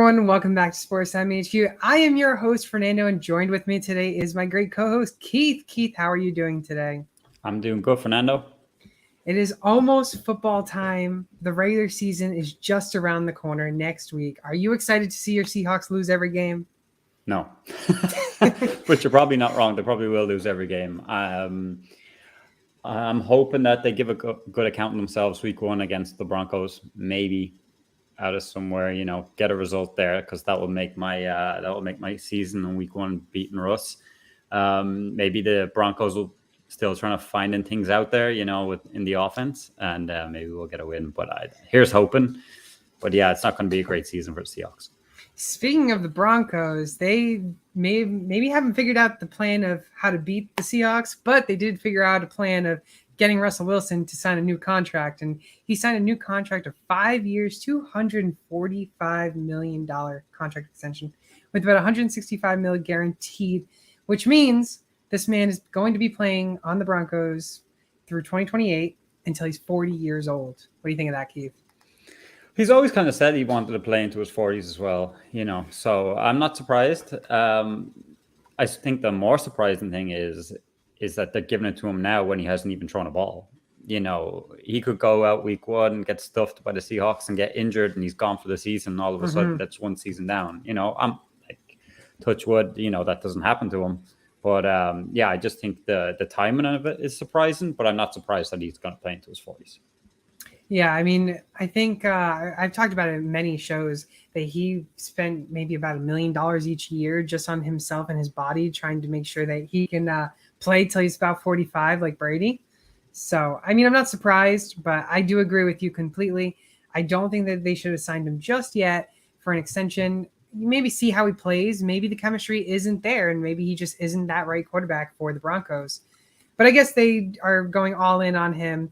everyone, and welcome back to Sports MHQ. I am your host, Fernando, and joined with me today is my great co-host, Keith. Keith, how are you doing today? I'm doing good, Fernando. It is almost football time. The regular season is just around the corner next week. Are you excited to see your Seahawks lose every game? No, but you're probably not wrong. They probably will lose every game. I'm hoping that they give a good account of themselves week one against the Broncos. Maybe out of somewhere, get a result there, because that will make my season in week one beating Russ. Maybe the Broncos will still trying to finding things out there, in the offense, and maybe we'll get a win. But here's hoping. But yeah, it's not going to be a great season for the Seahawks. Speaking of the Broncos, they maybe haven't figured out the plan of how to beat the Seahawks, but they did figure out a plan of getting Russell Wilson to sign a new contract. And he signed a new contract of 5 years, $245 million contract extension with about $165 million guaranteed, which means this man is going to be playing on the Broncos through 2028 until he's 40 years old. What do you think of that, Keith? He's always kind of said he wanted to play into his 40s as well, so I'm not surprised. I think the more surprising thing is that they're giving it to him now when he hasn't even thrown a ball. He could go out week one and get stuffed by the Seahawks and get injured, and he's gone for the season. All of a sudden, that's one season down. I'm like, touch wood, that doesn't happen to him. But I just think the timing of it is surprising, but I'm not surprised that he's going to play into his 40s. Yeah, I mean, I think I've talked about it in many shows that he spent maybe about $1 million each year just on himself and his body, trying to make sure that he can play till he's about 45 like Brady. So, I mean, I'm not surprised, but I do agree with you completely. I don't think that they should have signed him just yet for an extension. Maybe see how he plays. Maybe the chemistry isn't there, and maybe he just isn't that right quarterback for the Broncos. But I guess they are going all in on him.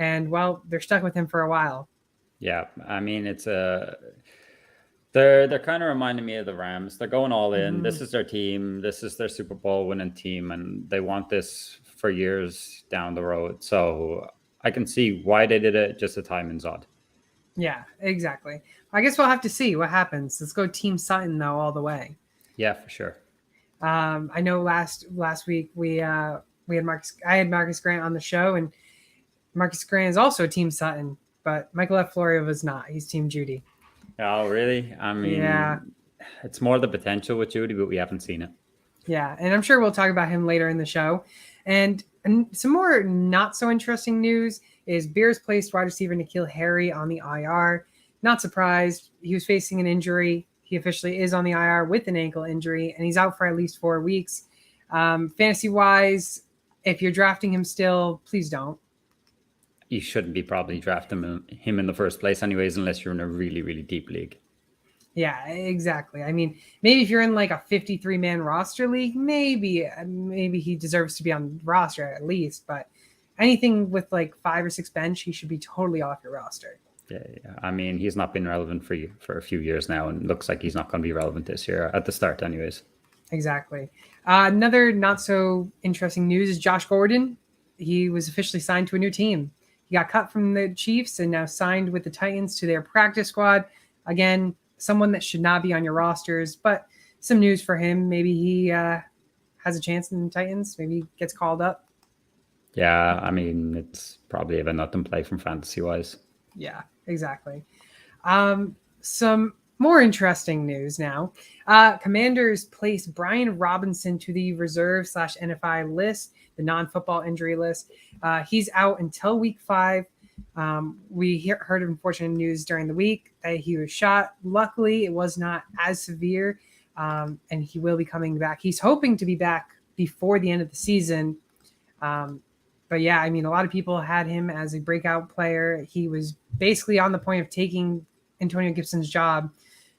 And, well, they're stuck with him for a while. Yeah, I mean, they're kind of reminding me of the Rams. They're going all in. Mm-hmm. This is their team. This is their Super Bowl winning team, and they want this for years down the road. So I can see why they did it. Just the timing's odd. Yeah, exactly. I guess we'll have to see what happens. Let's go Team Sutton, though, all the way. Yeah, for sure. I know last week we had Marcus. I had Marcus Grant on the show, and Marcus Grant is also Team Sutton, but Michael F. Florio was not. He's Team Judy. Oh, really? I mean, yeah. It's more the potential with Judy, but we haven't seen it. Yeah, and I'm sure we'll talk about him later in the show. And some more not so interesting news is Bears placed wide receiver N'Keal Harry on the IR. Not surprised. He was facing an injury. He officially is on the IR with an ankle injury, and he's out for at least 4 weeks. Fantasy-wise, if you're drafting him still, please don't. You shouldn't be probably drafting him in the first place anyways, unless you're in a really, really deep league. Yeah, exactly. I mean, maybe if you're in like a 53-man roster league, maybe he deserves to be on the roster at least. But anything with like 5 or 6 bench, he should be totally off your roster. Yeah. I mean, he's not been relevant for a few years now, and looks like he's not going to be relevant this year at the start anyways. Exactly. Another not so interesting news is Josh Gordon. He was officially signed to a new team. He got cut from the Chiefs and now signed with the Titans to their practice squad. Again, someone that should not be on your rosters, but some news for him. Maybe he has a chance in the Titans. Maybe he gets called up. Yeah, I mean, it's probably a nothing play from fantasy-wise. Yeah, exactly. Some more interesting news now. Commanders placed Brian Robinson to the reserve/NFI list, the non-football injury list. He's out until week 5. We heard unfortunate news during the week that he was shot. Luckily, it was not as severe, and he will be coming back. He's hoping to be back before the end of the season. But yeah, I mean, a lot of people had him as a breakout player. He was basically on the point of taking Antonio Gibson's job.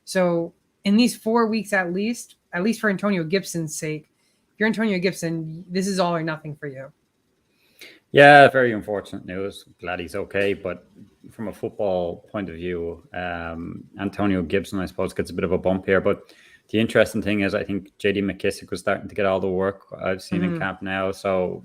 So in these 4 weeks, at least for Antonio Gibson's sake, if you're Antonio Gibson, this is all or nothing for you. Yeah, very unfortunate news. Glad he's okay. But from a football point of view, Antonio Gibson, I suppose, gets a bit of a bump here. But the interesting thing is I think J.D. McKissick was starting to get all the work I've seen in camp now. So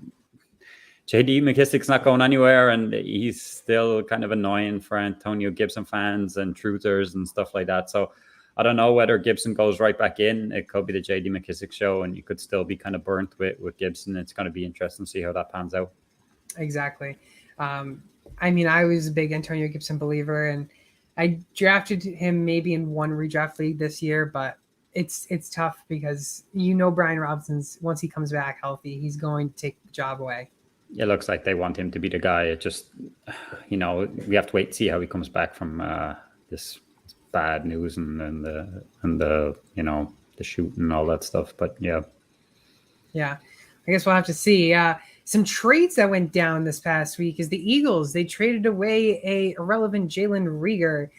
J.D. McKissick's not going anywhere, and he's still kind of annoying for Antonio Gibson fans and truthers and stuff like that. So I don't know whether Gibson goes right back in. It could be the JD McKissick show, and you could still be kind of burnt with Gibson. It's going to be interesting to see how that pans out. Exactly. I mean, I was a big Antonio Gibson believer, and I drafted him maybe in one redraft league this year, but it's tough because Brian Robinson's, once he comes back healthy, he's going to take the job away. It looks like they want him to be the guy. It just, we have to wait and see how he comes back from this bad news and the the shooting and all that stuff. But yeah, I guess we'll have to see. Some trades that went down this past week is the Eagles. They traded away a irrelevant Jalen Reagor,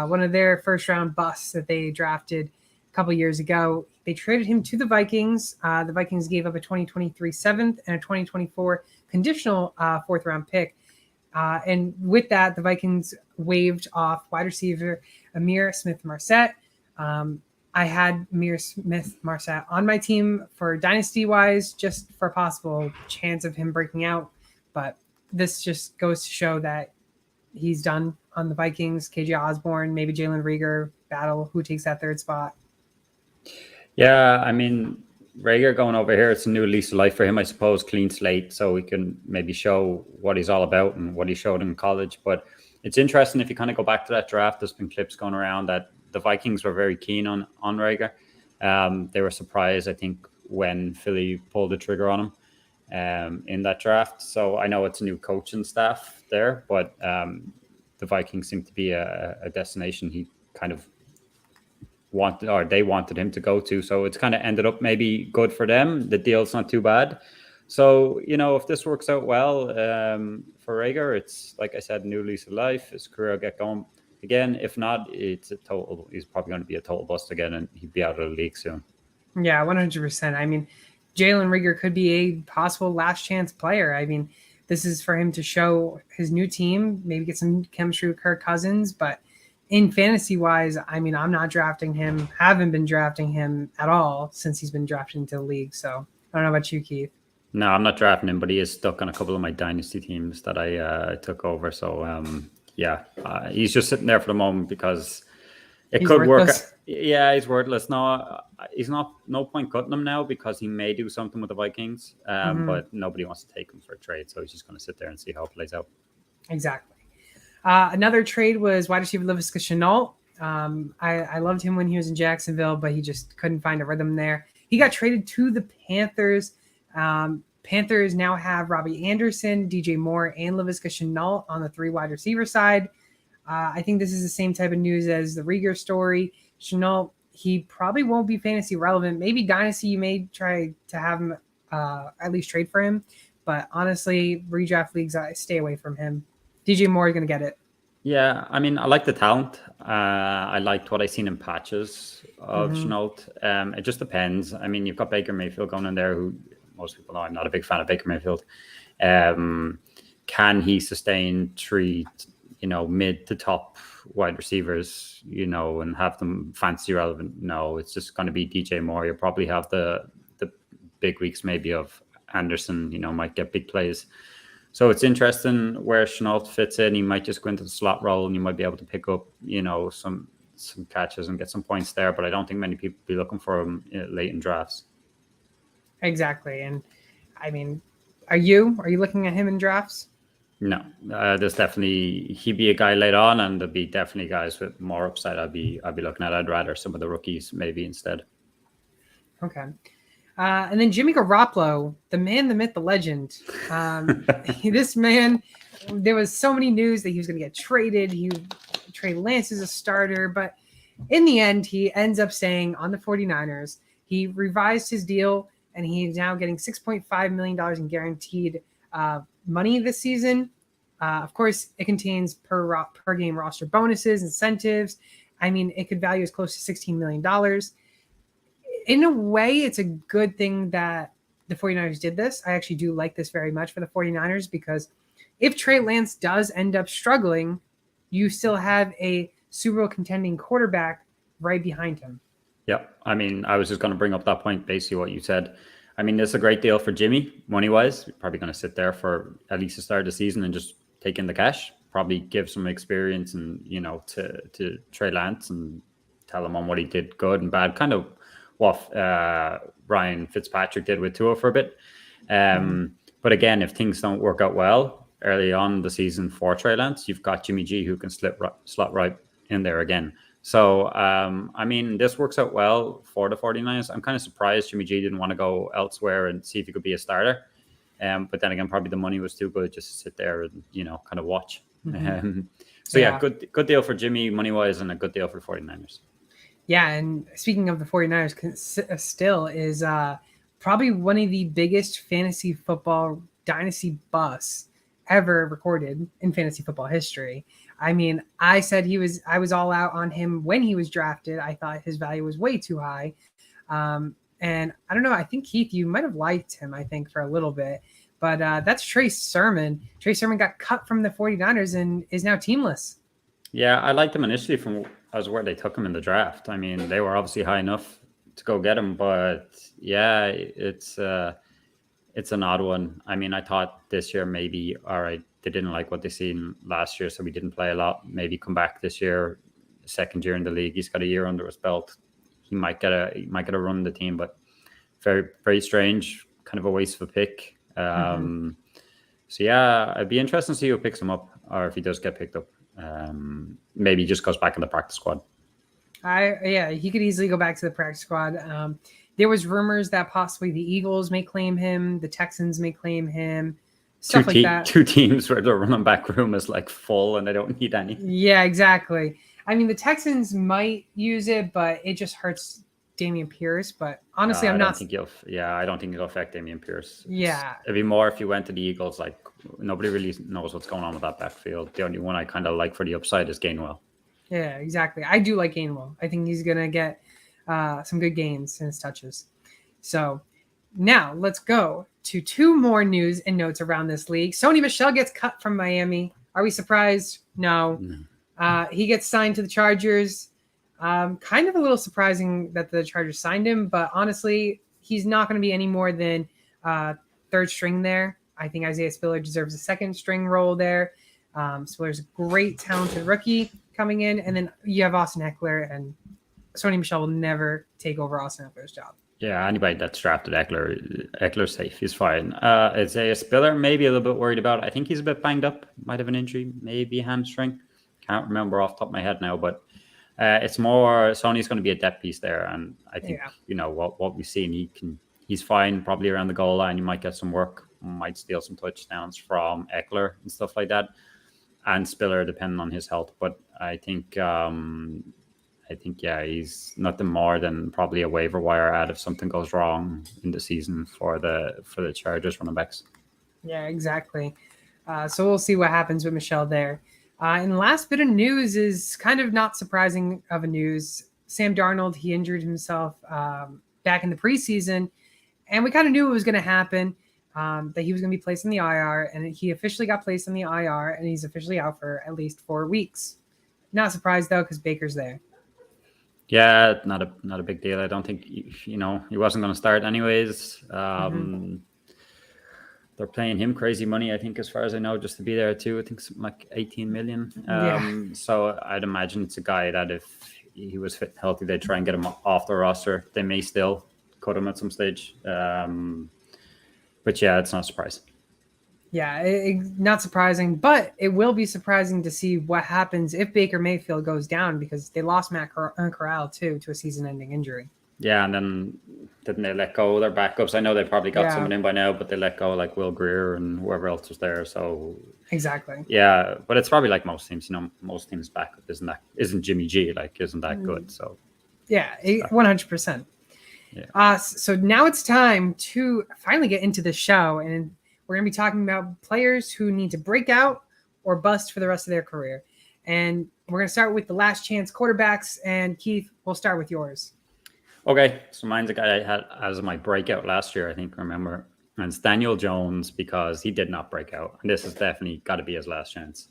one of their first round busts that they drafted a couple years ago. They traded him to the Vikings. The Vikings gave up a 2023 seventh and a 2024 conditional fourth round pick. And with that, the Vikings waived off wide receiver Amir Smith-Marset. I had Amir Smith-Marset on my team for dynasty-wise, just for a possible chance of him breaking out. But this just goes to show that he's done on the Vikings. KJ Osborne, maybe Jalen Reagor battle. Who takes that third spot? Yeah, I mean, Reagor going over here, it's a new lease of life for him, I suppose, clean slate, so he can maybe show what he's all about and what he showed in college. But it's interesting if you kind of go back to that draft, there's been clips going around that the Vikings were very keen on Reagor. They were surprised, I think, when Philly pulled the trigger on him in that draft. So I know it's a new coaching staff there, but the Vikings seem to be a destination he kind of wanted, or they wanted him to go to. So it's kind of ended up maybe good for them. The deal's not too bad. So, if this works out well for Reagor, it's, like I said, new lease of life. His career will get going again. If not, he's probably going to be a total bust again, and he'd be out of the league soon. Yeah, 100%. I mean, Jalen Reagor could be a possible last chance player. I mean, this is for him to show his new team, maybe get some chemistry with Kirk Cousins. But in fantasy wise, I mean, I'm not drafting him, haven't been drafting him at all since he's been drafted into the league. So I don't know about you, Keith. No, I'm not drafting him, but he is stuck on a couple of my dynasty teams that I took over. So, he's just sitting there for the moment because he's could worthless. Work. Yeah, he's worthless. No, he's not. No point cutting him now because he may do something with the Vikings, but nobody wants to take him for a trade. So he's just going to sit there and see how it plays out. Exactly. Another trade was wide receiver Laviska Shenault. I loved him when he was in Jacksonville, but he just couldn't find a rhythm there. He got traded to the Panthers. Panthers now have Robbie Anderson, DJ Moore, and Laviska Shenault on the 3 wide receiver side. I think this is the same type of news as the Reagor story. Shenault, he probably won't be fantasy relevant. Maybe dynasty, you may try to have him at least trade for him. But honestly, redraft leagues, I stay away from him. DJ Moore is going to get it. Yeah, I mean, I like the talent. I liked what I seen in patches of Shenault. It just depends. I mean, you've got Baker Mayfield going in there, who most people know I'm not a big fan of Baker Mayfield. Can he sustain 3, mid to top wide receivers, and have them fantasy relevant? No, it's just going to be DJ Moore. You'll probably have the big weeks maybe of Anderson, might get big plays. So it's interesting where Shenault fits in. He might just go into the slot role and you might be able to pick up, some catches and get some points there. But I don't think many people be looking for him late in drafts. Exactly. And I mean, are you looking at him in drafts? No, there's definitely, he'd be a guy late on, and there'd be definitely guys with more upside I'd be looking at. I'd rather some of the rookies maybe instead. Okay. And then Jimmy Garoppolo, the man, the myth, the legend. This man, there was so many news that he was going to get traded. Trey Lance is a starter, but in the end, he ends up staying on the 49ers. He revised his deal, and he's now getting $6.5 million in guaranteed money this season. Of course, it contains per game roster bonuses, incentives. I mean, it could value as close to $16 million. In a way, it's a good thing that the 49ers did this. I actually do like this very much for the 49ers because if Trey Lance does end up struggling, you still have a Super Bowl contending quarterback right behind him. Yeah, I mean, I was just going to bring up that point, basically what you said. I mean, it's a great deal for Jimmy, money-wise. You're probably going to sit there for at least the start of the season and just take in the cash. Probably give some experience and, to Trey Lance and tell him on what he did good and bad, kind of what Ryan Fitzpatrick did with Tua for a bit. But again, if things don't work out well early on the season for Trey Lance, you've got Jimmy G who can slot right in there again. So, I mean, this works out well for the 49ers. I'm kind of surprised Jimmy G didn't want to go elsewhere and see if he could be a starter. But then again, probably the money was too good just to sit there and, kind of watch. So, yeah, good deal for Jimmy money-wise and a good deal for the 49ers. Yeah, and speaking of the 49ers, still is probably one of the biggest fantasy football dynasty busts ever recorded in fantasy football history. I mean, I was all out on him when he was drafted. I thought his value was way too high. And I don't know, I think, Keith, you might have liked him, I think, for a little bit. But that's Trey Sermon. Trey Sermon got cut from the 49ers and is now teamless. Yeah, I liked him initially from as where they took him in the draft. I mean, they were obviously high enough to go get him. But, yeah, it's an odd one. I mean, I thought this year maybe, all right, they didn't like what they seen last year, so we didn't play a lot. Maybe come back this year, second year in the league. He's got a year under his belt. He might get a run in the team, but very, very strange, kind of a waste of a pick. So yeah, I'd be interested to see who picks him up, or if he does get picked up. Maybe he just goes back in the practice squad. He could easily go back to the practice squad. There was rumors that possibly the Eagles may claim him, the Texans may claim him. Stuff like that. Two teams where the running back room is like full and they don't need any. Yeah, exactly. I mean, the Texans might use it, but it just hurts Dameon Pierce. But honestly, I don't think it'll affect Dameon Pierce. Yeah. It'd be more if you went to the Eagles. Like, nobody really knows what's going on with that backfield. The only one I kind of like for the upside is Gainwell. Yeah, exactly. I do like Gainwell. I think he's going to get some good gains in his touches. So now let's go to two more news and notes around this league. Sony Michel gets cut from Miami. Are we surprised? No. He gets signed to the Chargers. Kind of a little surprising that the Chargers signed him, but honestly, he's not going to be any more than third string there. I think Isaiah Spiller deserves a second string role there. Spiller's a great, talented rookie coming in, and then you have Austin Eckler, and Sony Michel will never take over Austin Eckler's job. Yeah, anybody that's drafted Eckler's safe. He's fine. Isaiah Spiller, maybe a little bit worried about. I think he's a bit banged up. Might have an injury, maybe a hamstring. Can't remember off the top of my head now, but it's more Sony's going to be a depth piece there, and I think what we've seen, he's fine probably around the goal line. He might get some work, might steal some touchdowns from Eckler and stuff like that, and Spiller depending on his health. But I think he's nothing more than probably a waiver wire ad if something goes wrong in the season for the Chargers running backs. Yeah, exactly. So we'll see what happens with Michel there. And the last bit of news is kind of not surprising of a news. Sam Darnold, he injured himself back in the preseason, and we kind of knew it was going to happen, that he was going to be placed in the IR, and he officially got placed in the IR, and he's officially out for at least 4 weeks. Not surprised, though, because Baker's there. Yeah, not a big deal. I don't think, he wasn't going to start anyways. They're paying him crazy money, I think, as far as I know, just to be there too. I think something like 18 million. So I'd imagine it's a guy that if he was fit and healthy, they'd try and get him off the roster. They may still cut him at some stage. But yeah, it's not a surprise. Yeah, not surprising, but it will be surprising to see what happens if Baker Mayfield goes down, because they lost Matt Corral too to a season-ending injury. Yeah, and then didn't they let go of their backups? I know they probably got someone in by now, but they let go like Will Greer and whoever else was there. So exactly. Yeah, but it's probably like most teams. Most teams' backup isn't Jimmy G, isn't that good. So yeah, 100%. Yeah. So now it's time to finally get into the show, and we're going to be talking about players who need to break out or bust for the rest of their career. And we're going to start with the last chance quarterbacks. And Keith, we'll start with yours. Okay, so mine's a guy I had as my breakout last year, I think, remember. And it's Daniel Jones, because he did not break out. And this has definitely got to be his last chance.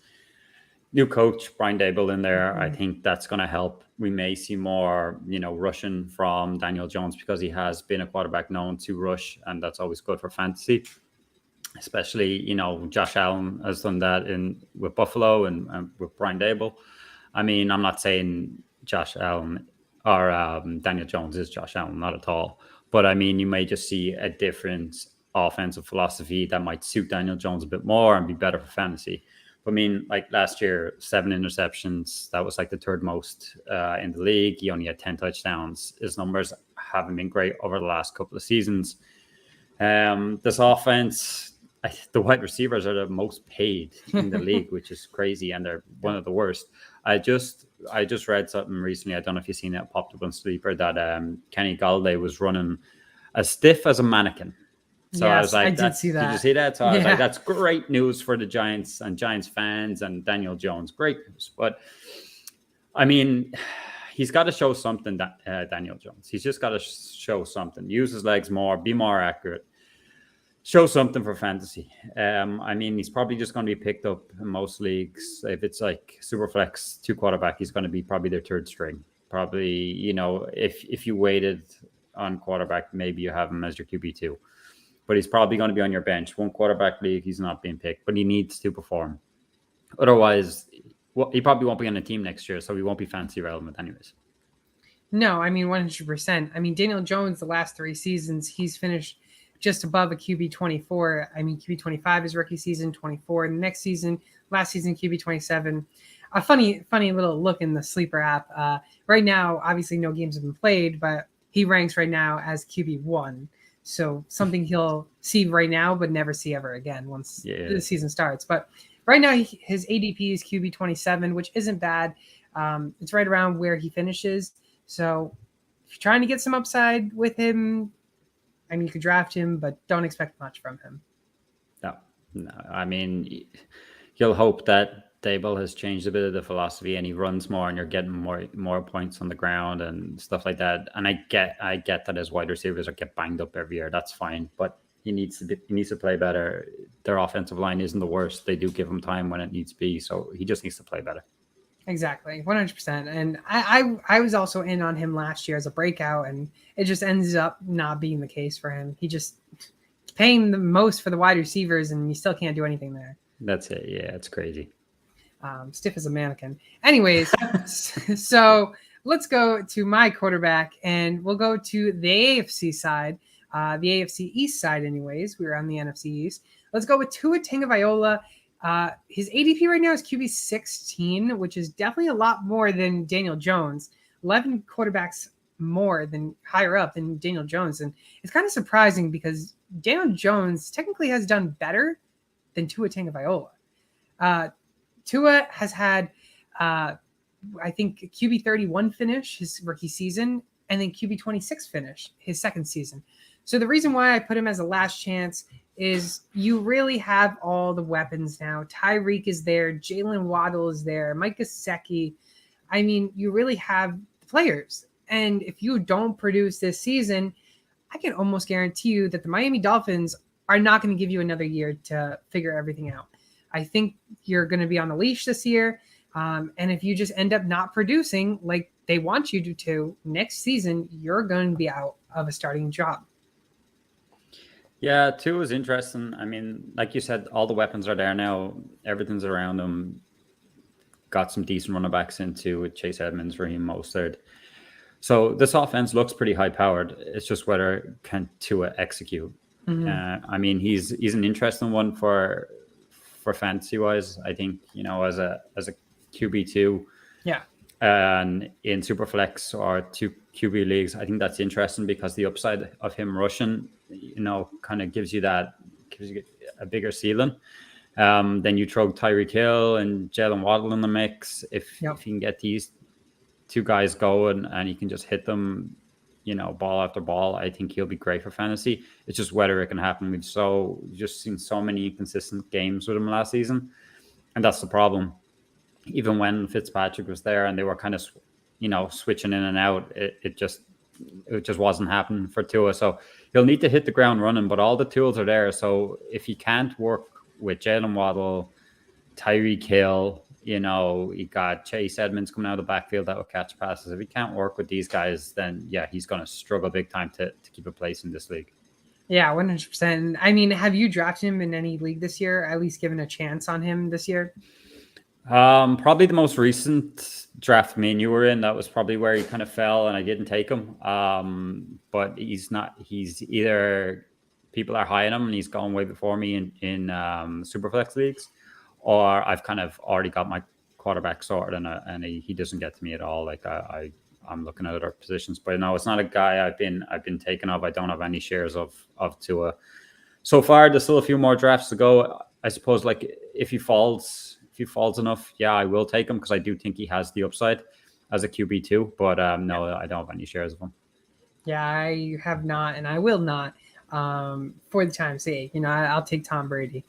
New coach, Brian Daboll in there. I think that's going to help. We may see more, rushing from Daniel Jones, because he has been a quarterback known to rush, and that's always good for fantasy. Especially, Josh Allen has done that with Buffalo and with Brian Daboll. I mean, I'm not saying Josh Allen or Daniel Jones is Josh Allen, not at all. But I mean, you may just see a different offensive philosophy that might suit Daniel Jones a bit more and be better for fantasy. But I mean, like last year, 7 interceptions. That was like the third most in the league. He only had 10 touchdowns. His numbers haven't been great over the last couple of seasons. This offense, the wide receivers are the most paid in the league, which is crazy, and they're one of the worst. I just read something recently. I don't know if you've seen it, popped up on Sleeper, that Kenny Galladay was running as stiff as a mannequin. So I was Yes, I like, did see that. Did you see that? So I was Yeah. like, that's great news for the Giants and Giants fans and Daniel Jones. Great news. But I mean, he's got to show something, that Daniel Jones. He's just got to show something. Use his legs more, be more accurate, show something for fantasy. I mean, he's probably just going to be picked up in most leagues. If it's like Superflex 2 quarterback, he's going to be probably their third string. Probably, you know, if you waited on quarterback, maybe you have him as your QB2. But he's probably going to be on your bench. 1 quarterback league, he's not being picked, but he needs to perform. Otherwise, he probably won't be on the team next year, so he won't be fantasy relevant anyways. No, I mean 100%. I mean Daniel Jones, the last 3 seasons, he's finished just above a QB 24. I mean QB 25 is rookie season, 24 the next season, last season QB 27. A funny little look in the Sleeper app. Right now, obviously no games have been played, but he ranks right now as QB 1. So something he'll see right now, but never see ever again once the season starts. But right now, his ADP is QB 27, which isn't bad. It's right around where he finishes. So if you're trying to get some upside with him, I mean, you could draft him, but don't expect much from him. No. I mean, you'll hope that Dable has changed a bit of the philosophy and he runs more and you're getting more points on the ground and stuff like that. And I get that his wide receivers get banged up every year. That's fine, but he needs to play better. Their offensive line isn't the worst. They do give him time when it needs to be, so he just needs to play better. Exactly, 100%. And I was also in on him last year as a breakout, and it just ends up not being the case for him. He just paying the most for the wide receivers, and you still can't do anything there. That's it. Yeah, it's crazy. Stiff as a mannequin. Anyways, so let's go to my quarterback, and we'll go to the AFC side, the AFC East side. Anyways, we were on the NFC East. Let's go with Tua Tagovailoa. His ADP right now is QB 16, which is definitely a lot more than Daniel Jones. 11 quarterbacks more than higher up than Daniel Jones, and it's kind of surprising because Daniel Jones technically has done better than Tua Tagovailoa. Tua has had, I think, QB 31 finish his rookie season, and then QB 26 finish his second season. So the reason why I put him as a last chance is you really have all the weapons now. Tyreek is there, Jalen Waddle is there, Mike Gesicki. I mean, you really have the players. And if you don't produce this season, I can almost guarantee you that the Miami Dolphins are not going to give you another year to figure everything out. I think you're going to be on the leash this year. And if you just end up not producing like they want you to next season, you're going to be out of a starting job. Yeah, Tua is interesting. I mean, like you said, all the weapons are there now. Everything's around them. Got some decent running backs into with Chase Edmonds, Raheem Mostert. So this offense looks pretty high-powered. It's just whether can Tua execute. Mm-hmm. I mean, he's an interesting one for fantasy-wise. I think, you know, as a QB2. Yeah. And in Superflex or 2 QB leagues, I think that's interesting because the upside of him rushing, you know, kind of gives you a bigger ceiling. Then you throw Tyreek Hill and Jalen Waddle in the mix. If you can get these 2 guys going and you can just hit them, you know, ball after ball, I think he'll be great for fantasy. It's just whether it can happen. We've just seen so many inconsistent games with him last season, and that's the problem. Even when Fitzpatrick was there and they were kind of, you know, switching in and out, it just wasn't happening for Tua. So he'll need to hit the ground running, but all the tools are there. So if he can't work with Jalen Waddle, Tyreek Hill, you know, he got Chase Edmonds coming out of the backfield that will catch passes. If he can't work with these guys, then yeah, he's going to struggle big time to keep a place in this league. Yeah, 100%. I mean, have you drafted him in any league this year? At least given a chance on him this year? Probably the most recent draft me and you were in, that was probably where he kind of fell and I didn't take him. But he's not, he's either people are high on him and he's gone way before me in Superflex leagues, or I've kind of already got my quarterback sorted and he doesn't get to me at all. Like I'm looking at other positions, but no, it's not a guy I've been taken of. I don't have any shares of Tua so far. There's still a few more drafts to go. I suppose like if he falls enough, yeah, I will take him because I do think he has the upside as a QB too. But no, I don't have any shares of him. Yeah, I have not, and I will not for the time's sake. I'll take Tom Brady.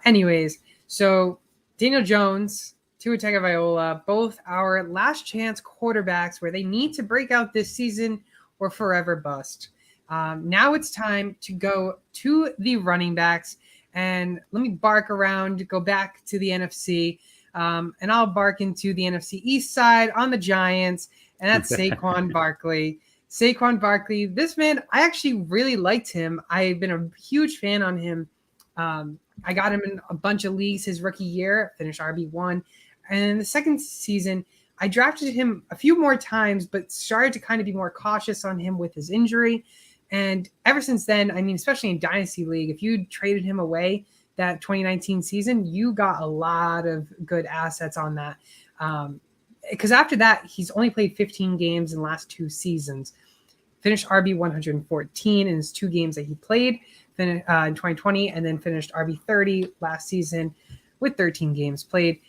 Anyways, so Daniel Jones, Tua Tagovailoa, both our last chance quarterbacks where they need to break out this season or forever bust. Now it's time to go to the running backs. And let me bark around, go back to the NFC, and I'll bark into the NFC East side on the Giants, and that's Saquon Barkley. Saquon Barkley, this man, I actually really liked him. I've been a huge fan on him. I got him in a bunch of leagues his rookie year, finished RB1. And in the second season, I drafted him a few more times, but started to kind of be more cautious on him with his injury. And ever since then, I mean, especially in Dynasty League, if you traded him away that 2019 season, you got a lot of good assets on that. Because after that, he's only played 15 games in the last 2 seasons. Finished RB 114 in his 2 games that he played in 2020, and then finished RB 30 last season with 13 games played.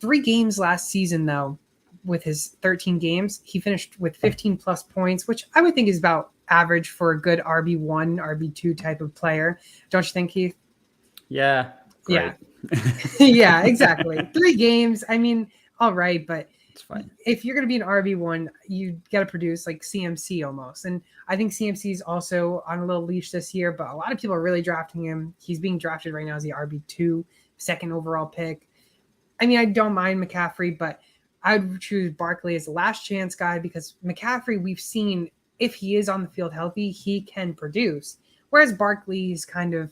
3 games last season, though, with his 13 games, he finished with 15 plus points, which I would think is about average for a good RB1, RB2 type of player. Don't you think, Keith? Yeah. Great. Yeah. Yeah, exactly. 3 games. I mean, all right, but it's fine. If you're going to be an RB1, you got to produce like CMC almost. And I think CMC is also on a little leash this year, but a lot of people are really drafting him. He's being drafted right now as the RB2, second overall pick. I mean, I don't mind McCaffrey, but I would choose Barkley as the last chance guy because McCaffrey, we've seen if he is on the field healthy, he can produce. Whereas Barkley's kind of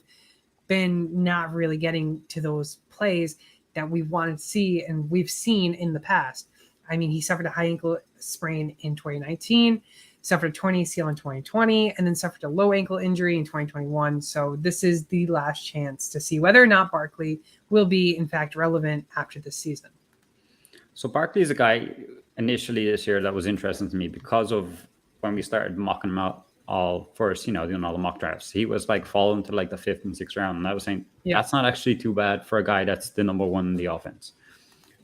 been not really getting to those plays that we wanted to see and we've seen in the past. I mean, he suffered a high ankle sprain in 2019, suffered a torn ACL in 2020, and then suffered a low ankle injury in 2021. So this is the last chance to see whether or not Barkley will be, in fact, relevant after this season. So Barkley is a guy initially this year that was interesting to me because of when we started mocking him out all first, doing all the mock drafts. He was like falling to like the 5th and 6th round. And I was saying, that's not actually too bad for a guy that's the number 1 in the offense.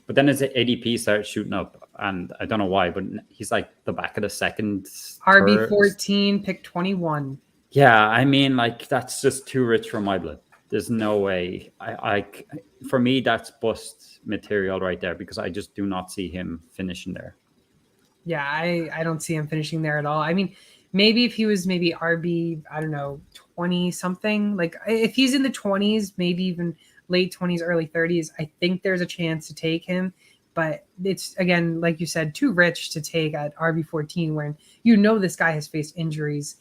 But then his ADP started shooting up, and I don't know why, but he's like the back of the second. RB14, pick 21. Yeah, I mean, like that's just too rich for my blood. There's no way. For me, that's bust material right there because I just do not see him finishing there. Yeah, I don't see him finishing there at all. I mean, maybe if he was maybe RB, I don't know, 20 something, like if he's in the 20s, maybe even late 20s, early 30s, I think there's a chance to take him. But it's, again, like you said, too rich to take at RB14 when this guy has faced injuries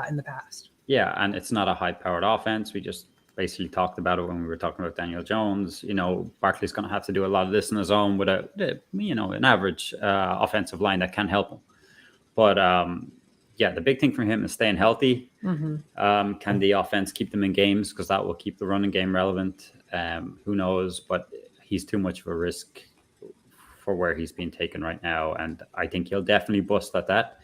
in the past. Yeah, and it's not a high-powered offense. We just basically talked about it when we were talking about Daniel Jones. Barkley's going to have to do a lot of this on his own with an average offensive line that can help him. But the big thing for him is staying healthy. Mm-hmm. Can the offense keep them in games? Because that will keep the running game relevant. Who knows? But he's too much of a risk for where he's being taken right now. And I think he'll definitely bust at that.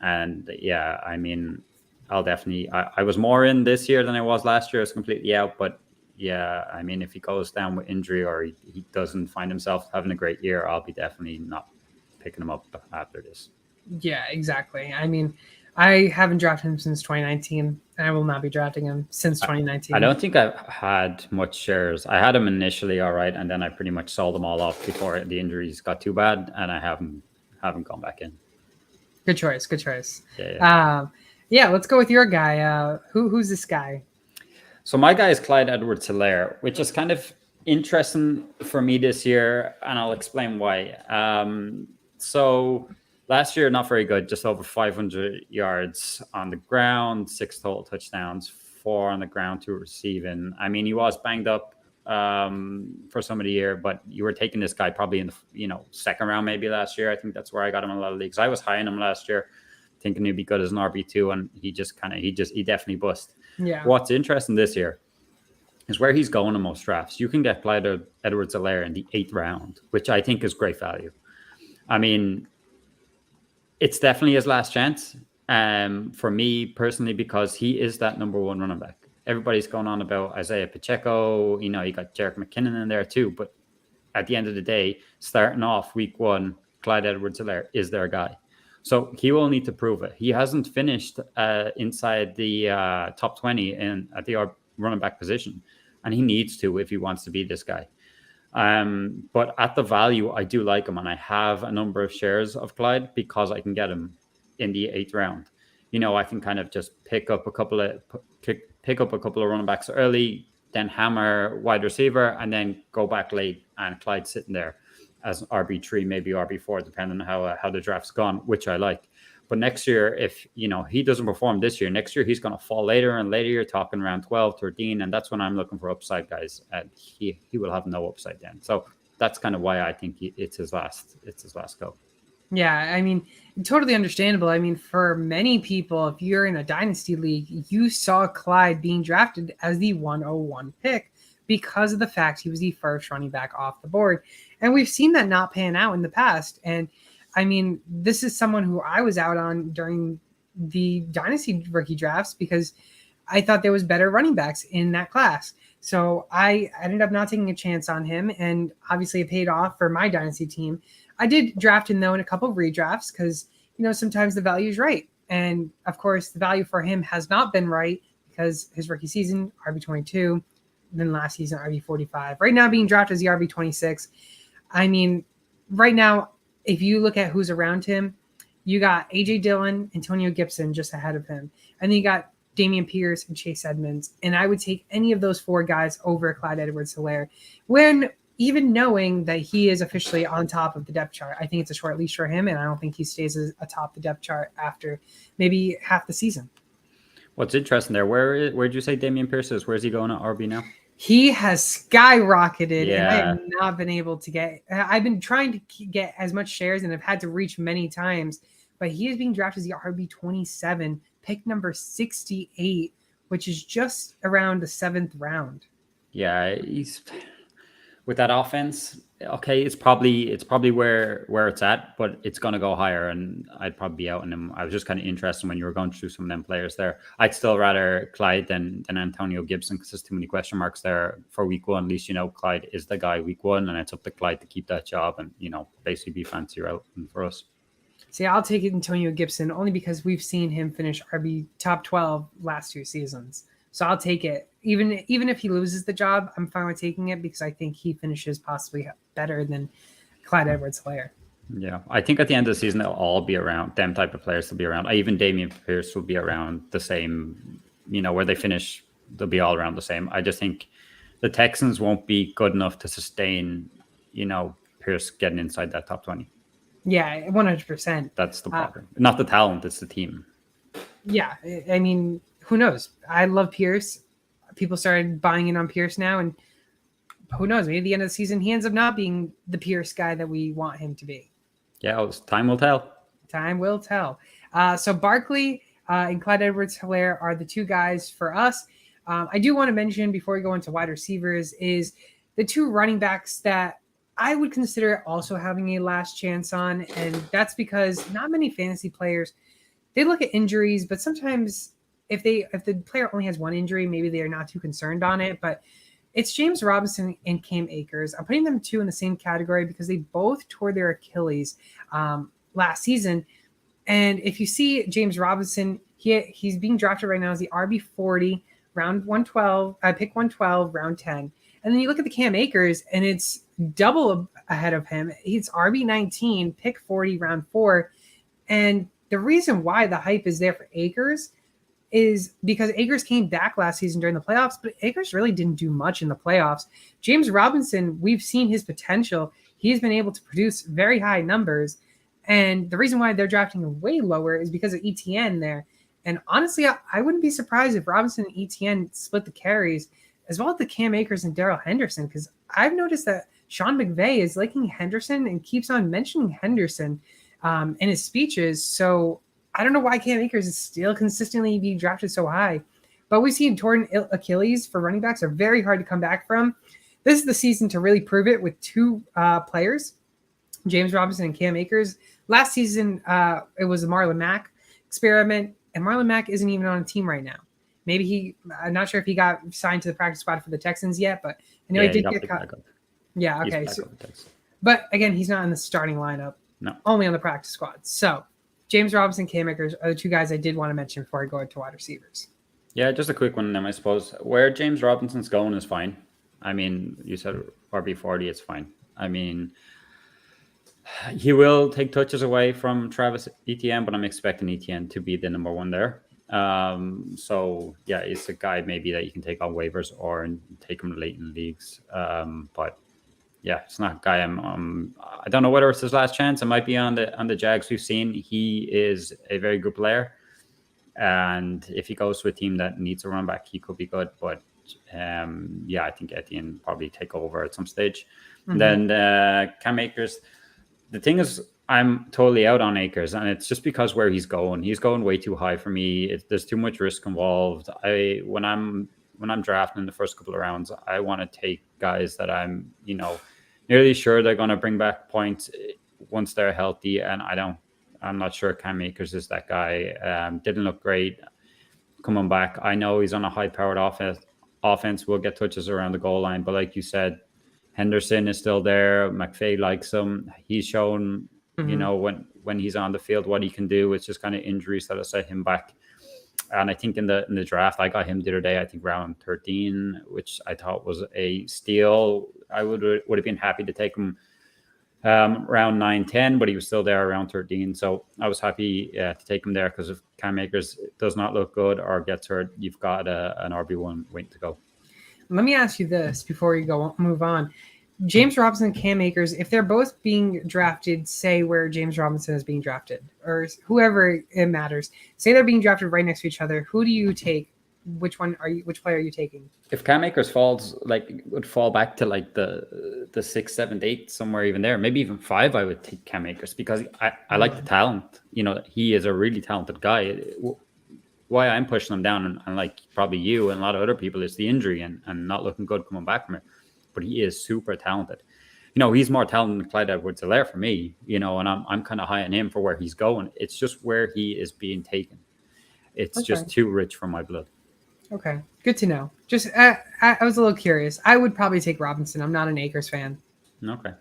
And I mean, I was more in this year than I was last year. I was completely out. But I mean, if he goes down with injury or he doesn't find himself having a great year, I'll be definitely not picking him up after this. Yeah, exactly. I mean, I haven't drafted him since 2019, and I will not be drafting him since 2019. I don't think I've had much shares. I had him initially, all right, and then I pretty much sold them all off before the injuries got too bad, and I haven't gone back in. Good choice. Good choice. Yeah. Let's go with your guy. Who's this guy? So my guy is Clyde Edwards-Helaire, which is kind of interesting for me this year, and I'll explain why. So last year, not very good, just over 500 yards on the ground, 6 total touchdowns, 4 on the ground, 2 receiving. I mean, he was banged up for some of the year, but you were taking this guy probably in the second round maybe last year. I think that's where I got him in a lot of leagues. I was high on him last year, thinking he'd be good as an RB2, and he definitely bust. Yeah. What's interesting this year is where he's going in most drafts. You can get Clyde Edwards-Helaire in the 8th round, which I think is great value. I mean, it's definitely his last chance for me personally, because he is that number one running back. Everybody's going on about Isaiah Pacheco. You got Jerick McKinnon in there too. But at the end of the day, starting off week 1, Clyde Edwards-Helaire is their guy. So he will need to prove it. He hasn't finished inside the top 20 at the running back position, and he needs to if he wants to be this guy. But at the value, I do like him, and I have a number of shares of Clyde because I can get him in the 8th round. I can kind of just pick up a couple of running backs early, then hammer wide receiver, and then go back late, and Clyde sitting there as RB3, maybe RB4, depending on how the draft's gone, which I like. But next year, if he doesn't perform this year, next year he's going to fall later and later. You're talking around 12, 13, and that's when I'm looking for upside, guys. And he will have no upside then. So that's kind of why I think it's his last go. Yeah, I mean, totally understandable. I mean, for many people, if you're in a dynasty league, you saw Clyde being drafted as the 101 pick because of the fact he was the first running back off the board. And we've seen that not pan out in the past. And I mean, this is someone who I was out on during the dynasty rookie drafts because I thought there was better running backs in that class. So I ended up not taking a chance on him, and obviously it paid off for my dynasty team. I did draft him, though, in a couple of redrafts because, sometimes the value is right. And, of course, the value for him has not been right because his rookie season, RB22, then last season, RB45. Right now being drafted as the RB26. I mean, right now, if you look at who's around him, you got A.J. Dillon, Antonio Gibson just ahead of him. And then you got Dameon Pierce and Chase Edmonds. And I would take any of those 4 guys over Clyde Edwards-Helaire when even knowing that he is officially on top of the depth chart. I think it's a short leash for him, and I don't think he stays atop the depth chart after maybe half the season. What's interesting there, where'd you say Dameon Pierce is? Where's he going at RB now? He has skyrocketed, and I have not been able to get – I've been trying to get as much shares and have had to reach many times, but he is being drafted as the RB27, pick number 68, which is just around the 7th round. Yeah, he's – with that offense, okay, it's probably where it's at, but it's going to go higher, and I'd probably be out on him. I was just kind of interested when you were going through some of them players there. I'd still rather Clyde than Antonio Gibson because there's too many question marks there for week 1. At least, Clyde is the guy week 1, and it's up to Clyde to keep that job and, basically be fancier out for us. See, I'll take Antonio Gibson only because we've seen him finish RB top 12 last 2 seasons. So I'll take it. Even if he loses the job, I'm fine with taking it because I think he finishes possibly better than Clyde Edwards-Helaire. Yeah, I think at the end of the season, they'll all be around. Them type of players will be around. Even Dameon Pierce will be around the same, where they finish, they'll be all around the same. I just think the Texans won't be good enough to sustain, Pierce getting inside that top 20. Yeah, 100%. That's the problem. Not the talent, it's the team. Yeah, I mean, who knows? I love Pierce. People started buying in on Pierce now, and who knows? Maybe at the end of the season, he ends up not being the Pierce guy that we want him to be. Yeah, time will tell. Time will tell. So Barkley and Clyde Edwards-Helaire are the 2 guys for us. I do want to mention before we go into wide receivers is the 2 running backs that I would consider also having a last chance on, and that's because not many fantasy players, they look at injuries, but sometimes if the player only has 1 injury, maybe they are not too concerned on it. But it's James Robinson and Cam Akers. I'm putting them 2 in the same category because they both tore their Achilles last season. And if you see James Robinson, he's being drafted right now as the RB40, round 112, pick 112, round 10. And then you look at the Cam Akers, and it's double ahead of him. It's RB19, pick 40, round 4. And the reason why the hype is there for Akers is because Akers came back last season during the playoffs, but Akers really didn't do much in the playoffs. James Robinson, we've seen his potential. He's been able to produce very high numbers. And the reason why they're drafting him way lower is because of ETN there. And honestly, I wouldn't be surprised if Robinson and ETN split the carries, as well as the Cam Akers and Darrell Henderson, because I've noticed that Sean McVay is liking Henderson and keeps on mentioning Henderson in his speeches. So I don't know why Cam Akers is still consistently being drafted so high. But we've seen torn Achilles for running backs are very hard to come back from. This is the season to really prove it with two players, James Robinson and Cam Akers. Last season, it was a Marlon Mack experiment, and Marlon Mack isn't even on a team right now. Maybe I'm not sure if he got signed to the practice squad for the Texans yet, but I know he did get cut. Yeah, okay. But again, he's not in the starting lineup. No. Only on the practice squad. So James Robinson, Cam Akers are the two guys I did want to mention before I go into wide receivers. Yeah, just a quick one of them, I suppose. Where James Robinson's going is fine. I mean, you said RB40, it's fine. I mean, he will take touches away from Travis Etienne, but I'm expecting Etienne to be the number one there. So, yeah, it's a guy maybe that you can take on waivers or take him late in leagues. But, yeah, it's not a guy I don't know whether it's his last chance. It might be on the Jags we've seen. He is a very good player. And if he goes to a team that needs a run back, he could be good. But I think Etienne probably take over at some stage. Mm-hmm. Then Cam Akers. The thing is, I'm totally out on Akers, and it's just because where he's going. He's going way too high for me. There's too much risk involved. When I'm drafting in the first couple of rounds, I want to take guys that I'm nearly sure they're going to bring back points once they're healthy, and I'm not sure Cam Akers is that guy. Didn't look great coming back. I know he's on a high-powered offense. Will get touches around the goal line, but like you said, Henderson is still there. McVay likes him. He's shown, when he's on the field, what he can do. It's just kind of injuries that have set him back. And I think in the draft, I got him the other day, I think round 13, which I thought was a steal. I would have been happy to take him round 9, 10, but he was still there around 13. So I was happy to take him there because if Cam Akers does not look good or gets hurt, you've got an RB1 waiting to go. Let me ask you this before you move on. James Robinson and Cam Akers, if they're both being drafted, say where James Robinson is being drafted, or whoever it matters, say they're being drafted right next to each other, who do you take? Which player are you taking? If Cam Akers would fall back to like the 6, 7, 8, somewhere even there, maybe even 5, I would take Cam Akers because I like the talent. He is a really talented guy. Why I'm pushing him down, and like probably you and a lot of other people, is the injury and not looking good coming back from it. But he is super talented. He's more talented than Clyde Edwards-Helaire for me, and I'm kind of high on him for where he's going. It's just where he is being taken. It's just too rich for my blood. Okay, good to know. Just I was a little curious. I would probably take Robinson. I'm not an Akers fan. Okay.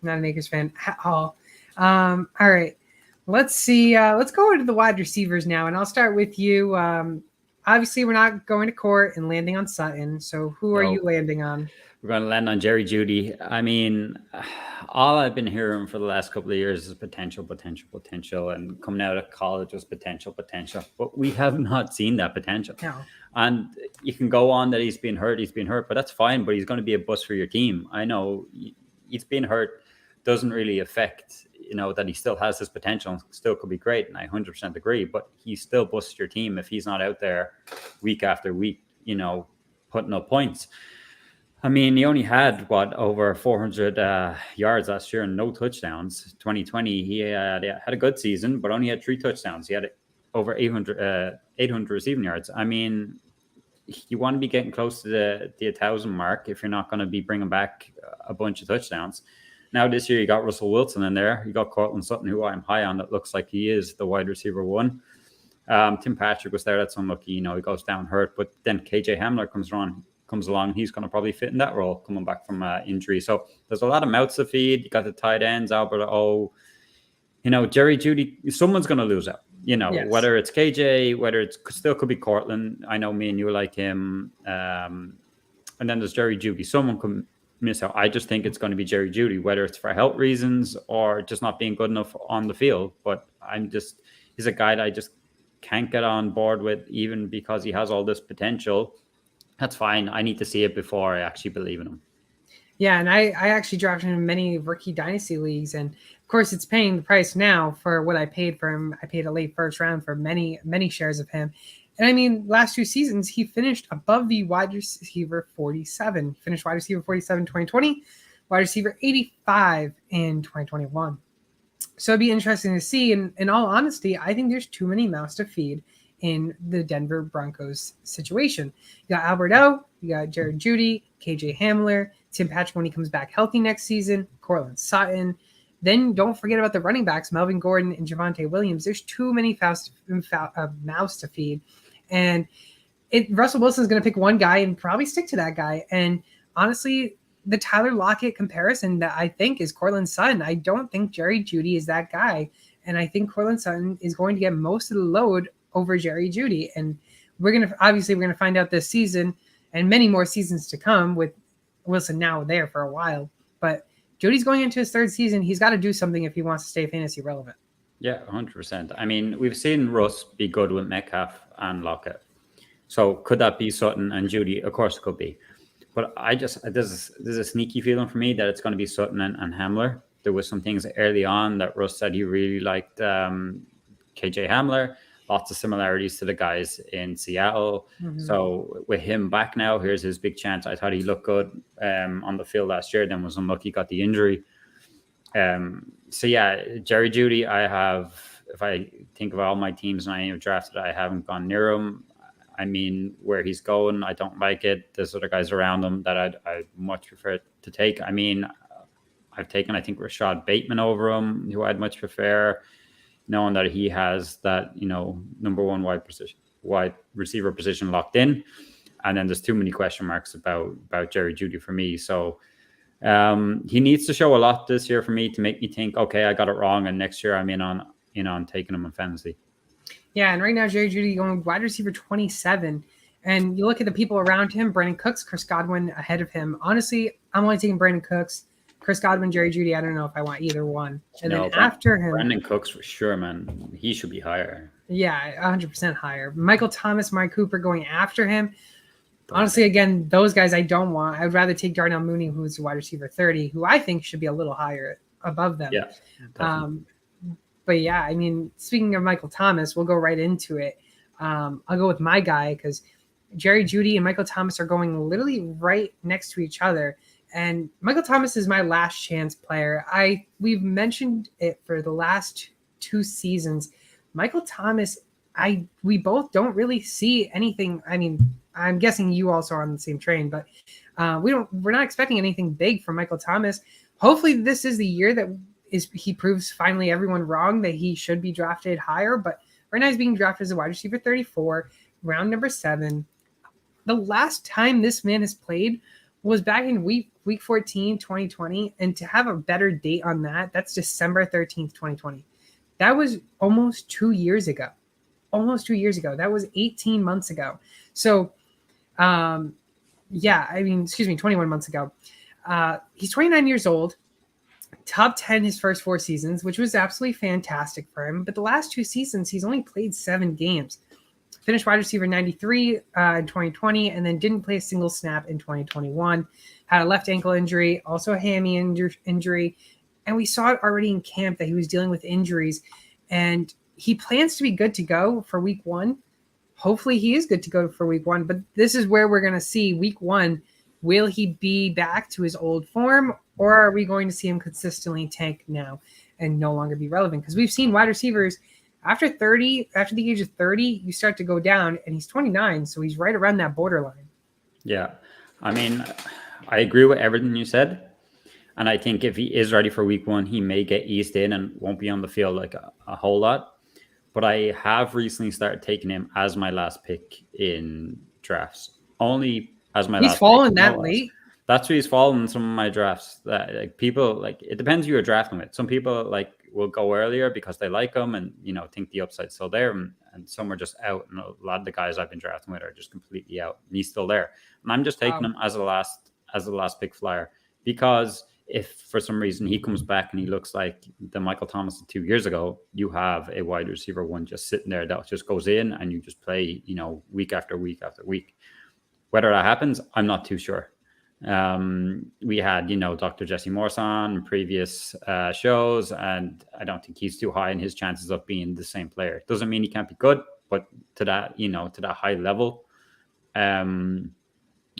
Not an Akers fan at all. All right. Let's see. Let's go into the wide receivers now, and I'll start with you. Obviously, we're not going to court and landing on Sutton. So who are you landing on? We're going to land on Jerry Jeudy. I mean, all I've been hearing for the last couple of years is potential, and coming out of college was potential. But we have not seen that potential. No. And you can go on that he's been hurt, but that's fine. But he's going to be a bust for your team. I know he's been hurt doesn't really affect, that he still has his potential and still could be great. And I 100% agree. But he still busts your team if he's not out there week after week, putting up points. I mean, he only had, over 400 yards last year and no touchdowns. 2020, he had a good season, but only had 3 touchdowns. He had over 800 receiving yards. I mean, you want to be getting close to the 1,000 mark if you're not going to be bringing back a bunch of touchdowns. Now, this year, you got Russell Wilson in there. You got Cortland Sutton, who I'm high on. That looks like he is the wide receiver 1. Tim Patrick was there. That's unlucky. He goes down hurt. But then KJ Hamler comes along, he's going to probably fit in that role coming back from injury. So there's a lot of mouths to feed. You got the tight ends, Albert O. Jerry Jeudy, someone's going to lose out. Yes. Whether it's KJ, whether it still could be Cortland. I know me and you like him. And then there's Jerry Jeudy. Someone could miss out. I just think it's going to be Jerry Jeudy, whether it's for health reasons or just not being good enough on the field. But he's a guy that I just can't get on board with, even because he has all this potential. That's fine. I need to see it before I actually believe in him. Yeah, and I actually drafted him in many rookie dynasty leagues, and of course it's paying the price now for what I paid for him. I paid a late first round for many shares of him, And I mean, last 2 seasons, he finished above the wide receiver 47. He finished wide receiver 47 in 2020, wide receiver 85 in 2021. So it'd be interesting to see. And in all honesty, I think there's too many mouths to feed in the Denver Broncos situation. You got Albert O, you got Jared Jeudy, KJ Hamler, Tim Patrick when he comes back healthy next season, Cortland Sutton. Then don't forget about the running backs, Melvin Gordon and Javonte Williams. There's too many mouths to feed. And Russell Wilson is going to pick one guy and probably stick to that guy. And honestly, the Tyler Lockett comparison that I think is Cortland Sutton. I don't think Jerry Jeudy is that guy. And I think Cortland Sutton is going to get most of the load over Jerry Jeudy. And we're going to find out this season and many more seasons to come with Wilson now there for a while. But Jeudy's going into his third season. He's got to do something if he wants to stay fantasy relevant. Yeah, 100%. I mean, we've seen Russ be good with Metcalf and Lockett. So could that be Sutton and Jeudy? Of course it could be. But there's a sneaky feeling for me that it's going to be Sutton and Hamler. There was some things early on that Russ said he really liked KJ Hamler. Lots of similarities to the guys in Seattle. Mm-hmm. So with him back now, here's his big chance. I thought he looked good on the field last year, then was unlucky, got the injury. So yeah, Jerry Jeudy, if I think of all my teams and I have drafted, I haven't gone near him. I mean, where he's going, I don't like it. There's other guys around him that I'd much prefer to take. I mean, I've taken, I think, Rashad Bateman over him, who I'd much prefer, knowing that he has that, number one wide receiver position locked in. And then there's too many question marks about Jerry Jeudy for me. So he needs to show a lot this year for me to make me think, okay, I got it wrong. And next year I'm in on taking him in fantasy. Yeah, and right now Jerry Jeudy going wide receiver 27. And you look at the people around him, Brandon Cooks, Chris Godwin ahead of him. Honestly, I'm only taking Brandon Cooks. Chris Godwin, Jerry Jeudy, I don't know if I want either one. And then after him... Brandon Cooks for sure, man. He should be higher. Yeah, 100% higher. Michael Thomas, Mike Cooper going after him. Honestly, again, those guys I don't want. I would rather take Darnell Mooney, who's a wide receiver 30, who I think should be a little higher above them. Yeah, but yeah, I mean, speaking of Michael Thomas, we'll go right into it. I'll go with my guy because Jerry Jeudy and Michael Thomas are going literally right next to each other. And Michael Thomas is my last chance player. We've mentioned it for the last 2 seasons. Michael Thomas, we both don't really see anything. I mean, I'm guessing you also are on the same train, but we're not expecting anything big from Michael Thomas. Hopefully this is the year that he proves finally everyone wrong that he should be drafted higher. But right now he's being drafted as a wide receiver 34, round number 7. The last time this man has played was back in week 14, 2020. And to have a better date on that's December 13th, 2020. That was almost 2 years ago. That was 18 months ago. So, 21 months ago. He's 29 years old. Top 10 his first 4 seasons, which was absolutely fantastic for him. But the last 2 seasons, he's only played 7 games. Finished wide receiver 93 in 2020, and then didn't play a single snap in 2021. Had a left ankle injury, also a hammy injury. And we saw it already in camp that he was dealing with injuries. And he plans to be good to go for week 1. Hopefully he is good to go for week 1. But this is where we're going to see week 1. Will he be back to his old form, or are we going to see him consistently tank now and no longer be relevant? Because we've seen wide receivers after the age of 30, you start to go down, and he's 29, so he's right around that borderline. Yeah. I mean, I agree with everything you said. And I think if he is ready for week 1, he may get eased in and won't be on the field like a whole lot. But I have recently started taking him as my last pick in drafts. Only as my last pick. He's fallen that late. That's where he's fallen in some of my drafts. That people it depends who you're drafting with. Some people will go earlier because they like him and think the upside's still there, and some are just out. And a lot of the guys I've been drafting with are just completely out, and he's still there. And I'm just taking him as a last pick flyer, because if for some reason he comes back and he looks like the Michael Thomas of 2 years ago, you have a wide receiver 1 just sitting there that just goes in and you just play, week after week after week. Whether that happens, I'm not too sure. We had, Dr. Jesse Morse on in previous shows, and I don't think he's too high in his chances of being the same player. Doesn't mean he can't be good. but to that, to that high level, I'm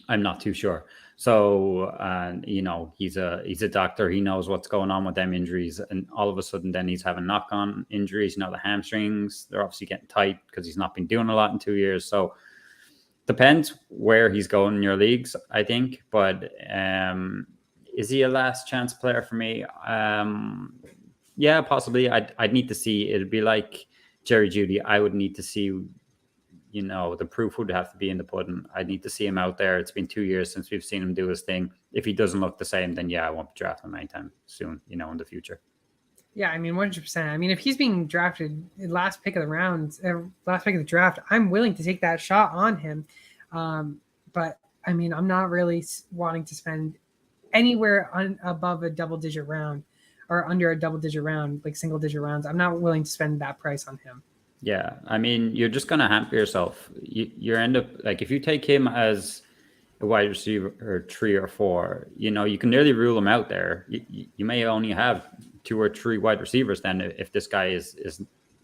not too sure. So, he's a doctor. He knows what's going on with them injuries, and all of a sudden, then he's having knock-on injuries. The hamstrings, they're obviously getting tight because he's not been doing a lot in 2 years. So, depends where he's going in your leagues, I think. But is he a last chance player for me? Yeah, possibly. I'd need to see. It'd be like Jerry Jeudy. I would need to see. The proof would have to be in the pudding. I need to see him out there. It's been 2 years since we've seen him do his thing. If he doesn't look the same, then yeah, I won't be drafting him anytime soon, in the future. Yeah, 100%. If he's being drafted last pick of the draft, I'm willing to take that shot on him. But I'm not really wanting to spend anywhere above a double-digit round or under a double-digit round, like single-digit rounds. I'm not willing to spend that price on him. Yeah, you're just going to hamper yourself. You end up, like, if you take him as a wide receiver or 3 or 4, you can nearly rule him out there. You may only have 2 or 3 wide receivers then if this guy is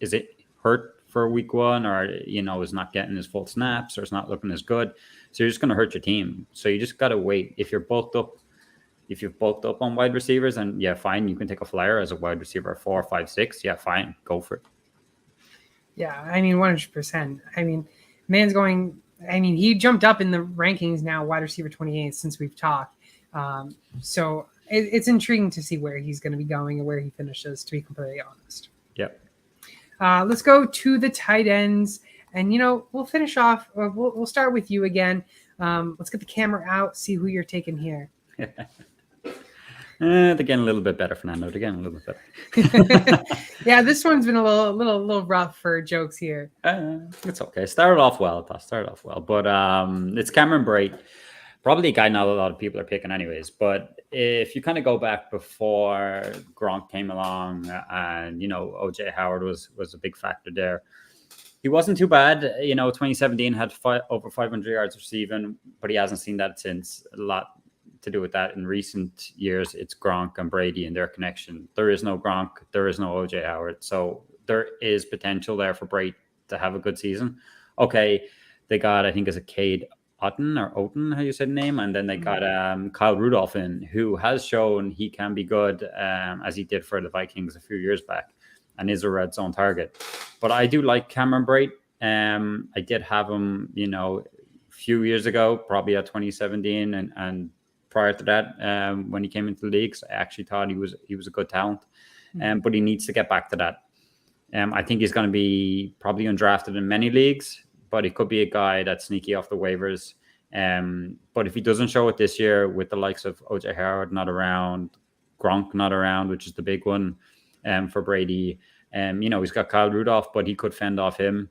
it hurt for week 1 or, is not getting his full snaps or is not looking as good. So you're just going to hurt your team. So you just got to wait. If you've bulked up on wide receivers, and yeah, fine, you can take a flyer as a wide receiver 4, 5, 6. Yeah, fine, go for it. Yeah, 100%. Man's going. He jumped up in the rankings now, wide receiver 28 since we've talked. So it's intriguing to see where he's going to be going and where he finishes, to be completely honest. Yep. Let's go to the tight ends, and we'll finish off. We'll start with you again. Let's get the camera out, see who you're taking here. They're getting a little bit better, Fernando. They're getting a little bit better. Yeah, this one's been a little rough for jokes here. It's okay. Started off well, but it's Cameron Brate. Probably a guy not a lot of people are picking anyways. But if you kind of go back before Gronk came along, and OJ Howard was a big factor there. He wasn't too bad. 2017 had over 500 yards receiving, but he hasn't seen that since. A lot to do with that. In recent years, it's Gronk and Brady and their connection. There is no Gronk, there is no OJ Howard, so there is potential there for Brady to have a good season. Okay, they got, I think, is it Cade Otton, how you said the name, and then they got Kyle Rudolph in, who has shown he can be good, as he did for the Vikings a few years back, and is a red zone target. But I do like Cameron Brate. I did have him, a few years ago, probably at 2017, and prior to that, when he came into the leagues, I actually thought he was a good talent, but he needs to get back to that. I think he's going to be probably undrafted in many leagues, but he could be a guy that's sneaky off the waivers. But if he doesn't show it this year, with the likes of OJ Howard not around, Gronk not around, which is the big one for Brady, he's got Kyle Rudolph, but he could fend off him.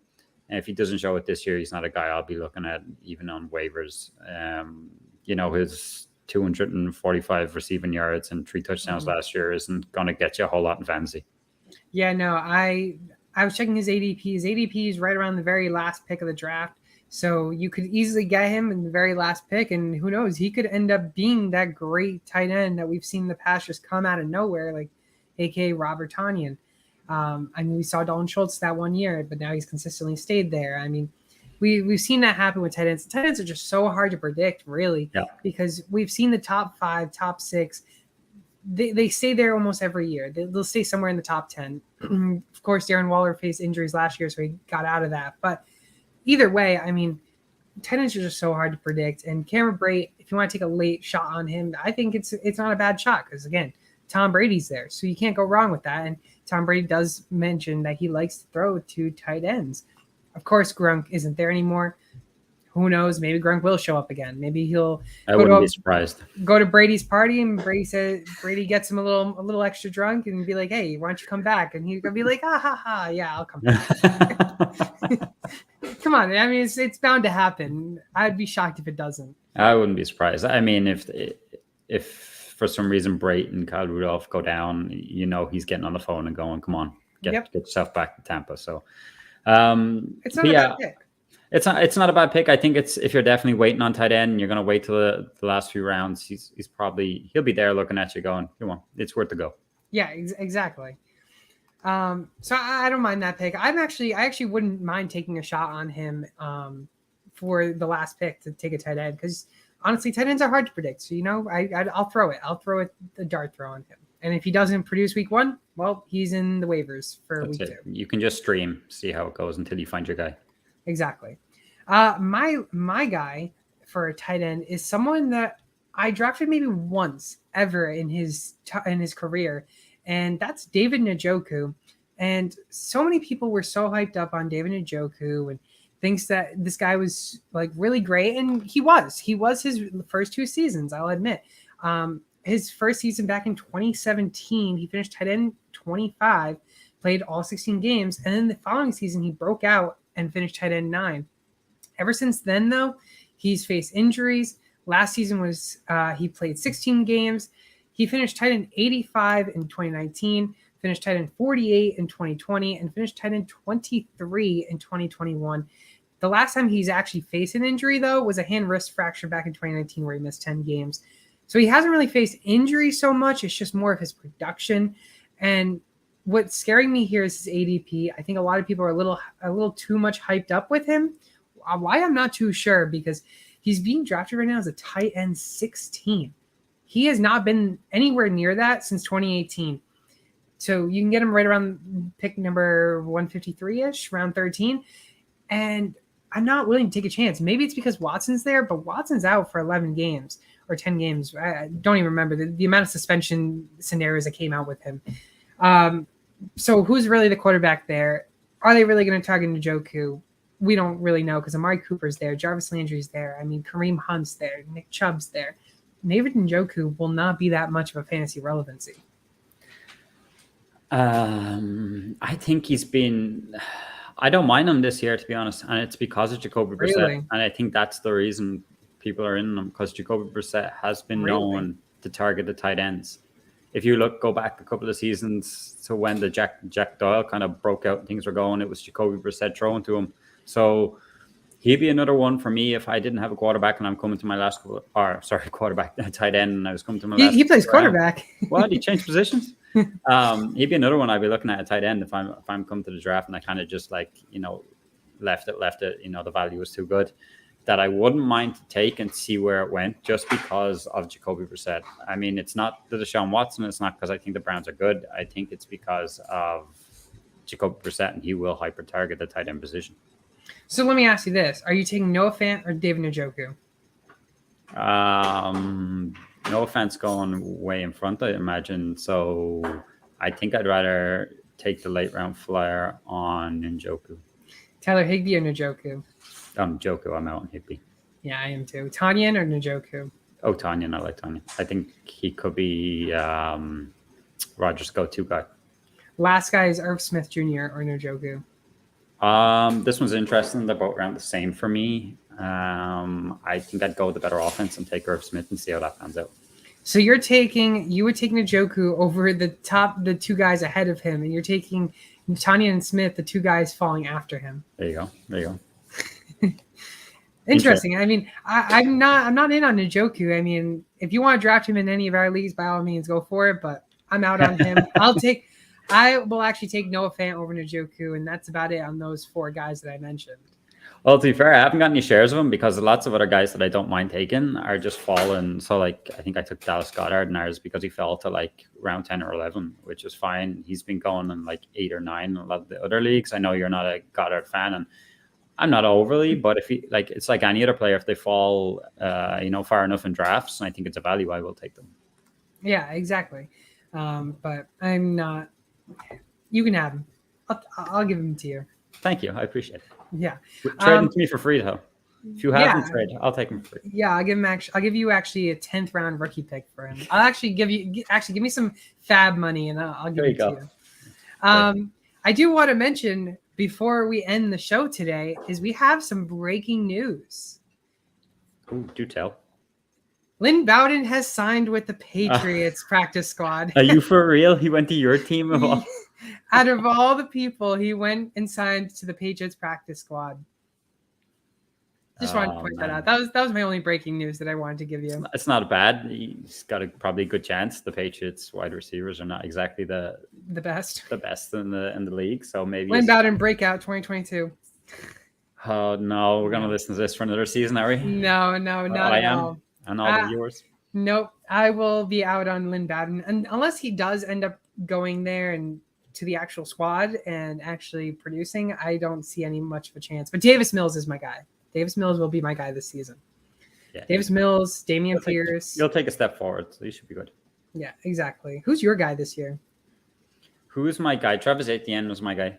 And if he doesn't show it this year, he's not a guy I'll be looking at even on waivers. His 245 receiving yards and 3 touchdowns last year isn't going to get you a whole lot in fantasy. Yeah, no, I was checking his ADP. His ADP is right around the very last pick of the draft. So you could easily get him in the very last pick. And who knows, he could end up being that great tight end that we've seen in the past just come out of nowhere, like a.k.a. Robert Tonyan. We saw Dalton Schultz that 1 year, but now he's consistently stayed there. We've seen that happen with tight ends. Tight ends are just so hard to predict, really, because we've seen the top 5, top 6. They stay there almost every year. They'll stay somewhere in the top 10. Of course, Darren Waller faced injuries last year, so he got out of that. But either way, tight ends are just so hard to predict. And Cameron Brate, if you want to take a late shot on him, I think it's not a bad shot because, again, Tom Brady's there, so you can't go wrong with that. And Tom Brady does mention that he likes to throw to tight ends. Of course, Gronk isn't there anymore. Who knows? Maybe Gronk will show up again. Maybe he'll. I wouldn't be surprised. Go to Brady's party, and Brady gets him a little extra drunk, and be like, "Hey, why don't you come back?" And he's gonna be like, "Ah ha ha, yeah, I'll come back." Come on, it's bound to happen. I'd be shocked if it doesn't. I wouldn't be surprised. If for some reason Brate and Kyle Rudolph go down, he's getting on the phone and going, "Come on, get yourself back to Tampa." So. It's not a bad pick. It's not a bad pick. I think if you're definitely waiting on tight end, you're going to wait till the last few rounds. He'll be there looking at you going, come on, it's worth the go. Yeah, exactly. So I don't mind that pick. I actually wouldn't mind taking a shot on him for the last pick to take a tight end because honestly, tight ends are hard to predict. So I'll throw it. I'll throw it the dart throw on him. And if he doesn't produce week 1, well, he's in the waivers for That's week it. 2. You can just stream, see how it goes until you find your guy. Exactly. My guy for a tight end is someone that I drafted maybe once ever in his career, and that's David Njoku. And so many people were so hyped up on David Njoku and thinks that this guy was like really great, and he was. He was his first 2 seasons, I'll admit. His first season back in 2017, he finished tight end 25, played all 16 games, and then the following season he broke out and finished tight end 9. Ever since then, though, he's faced injuries. Last season was he played 16 games. He finished tight end 85 in 2019, finished tight end 48 in 2020, and finished tight end 23 in 2021. The last time he's actually faced an injury, though, was a hand wrist fracture back in 2019 where he missed 10 games. So he hasn't really faced injury so much. It's just more of his production. And what's scaring me here is his ADP. I think a lot of people are a little too much hyped up with him. Why, I'm not too sure, because he's being drafted right now as a tight end 16. He has not been anywhere near that since 2018. So you can get him right around pick number 153-ish, round 13. And I'm not willing to take a chance. Maybe it's because Watson's there, but Watson's out for 11 games or 10 games. I don't even remember the amount of suspension scenarios that came out with him. So who's really the quarterback there? Are they really going to target Njoku? We don't really know because Amari Cooper's there. Jarvis Landry's there. I mean, Kareem Hunt's there. Nick Chubb's there. David Njoku will not be that much of a fantasy relevancy. I think he's been... I don't mind him this year, to be honest, and it's because of Jacoby Brissett. Really? And I think that's the reason people are in them, because Jacoby Brissett has been known to target the tight ends. If you go back a couple of seasons to when the Jack Doyle kind of broke out and things were going, it was Jacoby Brissett throwing to him. So he'd be another one for me if I didn't have a quarterback and I'm coming to my last quarterback, tight end, and I was coming to my last. He plays quarterback. What? He changed positions? He'd be another one I'd be looking at a tight end if I'm coming to the draft and I kind of just left it. The value was too good, that I wouldn't mind to take and see where it went just because of Jacoby Brissett. I mean, it's not the Deshaun Watson. It's not because I think the Browns are good. I think it's because of Jacoby Brissett, and he will hyper target the tight end position. So let me ask you this: are you taking Noah Fant or David Njoku? No offense, going way in front, I imagine. So I think I'd rather take the late round flyer on Njoku. Tyler Higbee or Njoku? Njoku, I'm out on Higbee. Yeah, I am too. Tanyan or Njoku? Oh, Tanyan, I like Tanyan. I think he could be Rodgers' go-to guy. Last guy is Irv Smith Jr. or Njoku? This one's interesting. They're both around the same for me. I think I'd go with the better offense and take Irv Smith and see how that pans out. So you would take Njoku over the 2 guys ahead of him, and you're taking Tanyan and Smith, the 2 guys falling after him. There you go. Interesting. I mean, I'm not in on Njoku. I mean, if you want to draft him in any of our leagues, by all means, go for it. But I'm out on him. I will actually take Noah Fant over Njoku, and that's about it on those 4 guys that I mentioned. Well, to be fair, I haven't got any shares of them because lots of other guys that I don't mind taking are just falling. So, I think I took Dallas Goedert in ours because he fell to round 10 or 11, which is fine. He's been going in 8 or 9 in a lot of the other leagues. I know you're not a Goddard fan, and I'm not overly, but if he it's like any other player, if they fall, far enough in drafts, and I think it's a value, I will take them. Yeah, exactly. But I'm not. You can have him. I'll give him to you. Thank you. I appreciate it. Yeah. Trade him to me for free, though. If you have him, trade. I'll take him for free. Yeah, I'll give you actually a 10th round rookie pick for him. I'll actually give me some fab money, and I'll give it to you. I do want to mention before we end the show today is we have some breaking news. Ooh, do tell. Lynn Bowden has signed with the Patriots practice squad. Are you for real? He went to your team of all? Out of all the people, he went and signed to the Patriots practice squad. Just wanted to point that out. That was my only breaking news that I wanted to give you. It's not bad. He's got probably a good chance. The Patriots wide receivers are not exactly the best in the league. So maybe Lynn Bowden breakout 2022. Oh no, we're gonna listen to this for another season, are we? No, not I at am, all. and all the viewers. Nope, I will be out on Lynn Bowden, and unless he does end up going there and to the actual squad and actually producing, I don't see any much of a chance. But Davis Mills is my guy. Davis Mills will be my guy this season. Yeah. Davis Mills, Dameon Pierce. You'll take a step forward, so you should be good. Yeah, exactly. Who's your guy this year? Who's my guy? Travis Etienne was my guy.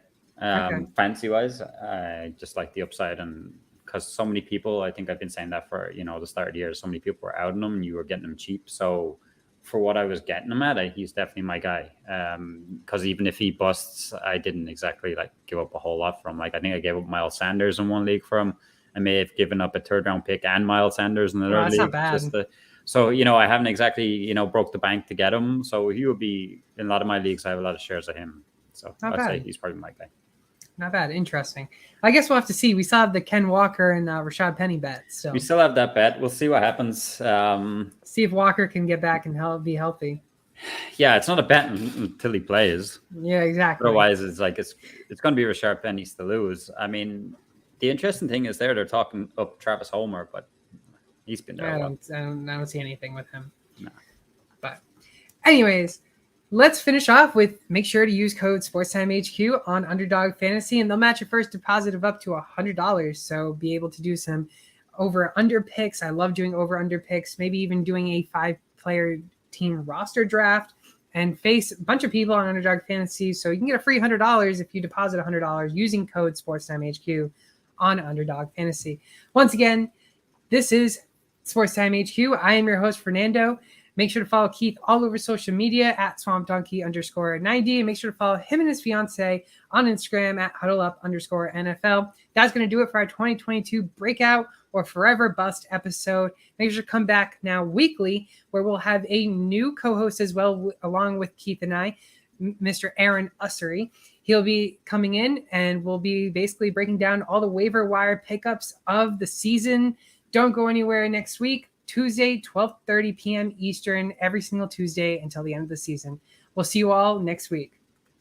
Fantasy wise, I just like the upside, and because so many people, I think I've been saying that for the start of the year, so many people were outing him and you were getting him cheap. So for what I was getting him at, he's definitely my guy. Because even if he busts, I didn't exactly give up a whole lot for him. I think I gave up Miles Sanders in one league for him. I may have given up a 3rd round pick and Miles Sanders in another league. Not bad. So I haven't exactly broke the bank to get him. So he would be in a lot of my leagues. I have a lot of shares of him. So I'd say he's probably my guy. Not bad. Interesting. I guess we'll have to see. We still have the Ken Walker and Rashad Penny bet. So we still have that bet. We'll see what happens. See if Walker can get back and be healthy. Yeah, it's not a bet until he plays. Yeah, exactly. Otherwise, it's going to be Rashad Penny to lose. I mean, the interesting thing is they're talking up Travis Homer, but he's been there. I don't see anything with him. No. But anyways, let's finish off with make sure to use code SportsTimeHQ on Underdog Fantasy, and they'll match your first deposit of up to $100. So be able to do some over-under picks. I love doing over-under picks, maybe even doing a 5-player team roster draft and face a bunch of people on Underdog Fantasy. So you can get a free $100 if you deposit $100 using code SportsTimeHQ on Underdog Fantasy. Once again, this is SportsTimeHQ. I am your host, Fernando. Make sure to follow Keith all over social media at SwampDonkey_90. And make sure to follow him and his fiance on Instagram at HuddleUp_NFL. That's going to do it for our 2022 Breakout or Forever Bust episode. Make sure to come back now weekly, where we'll have a new co-host as well, along with Keith and I, Mr. Aaron Ussery. He'll be coming in and we'll be basically breaking down all the waiver wire pickups of the season. Don't go anywhere next week. Tuesday, 12:30 p.m. Eastern, every single Tuesday until the end of the season. We'll see you all next week.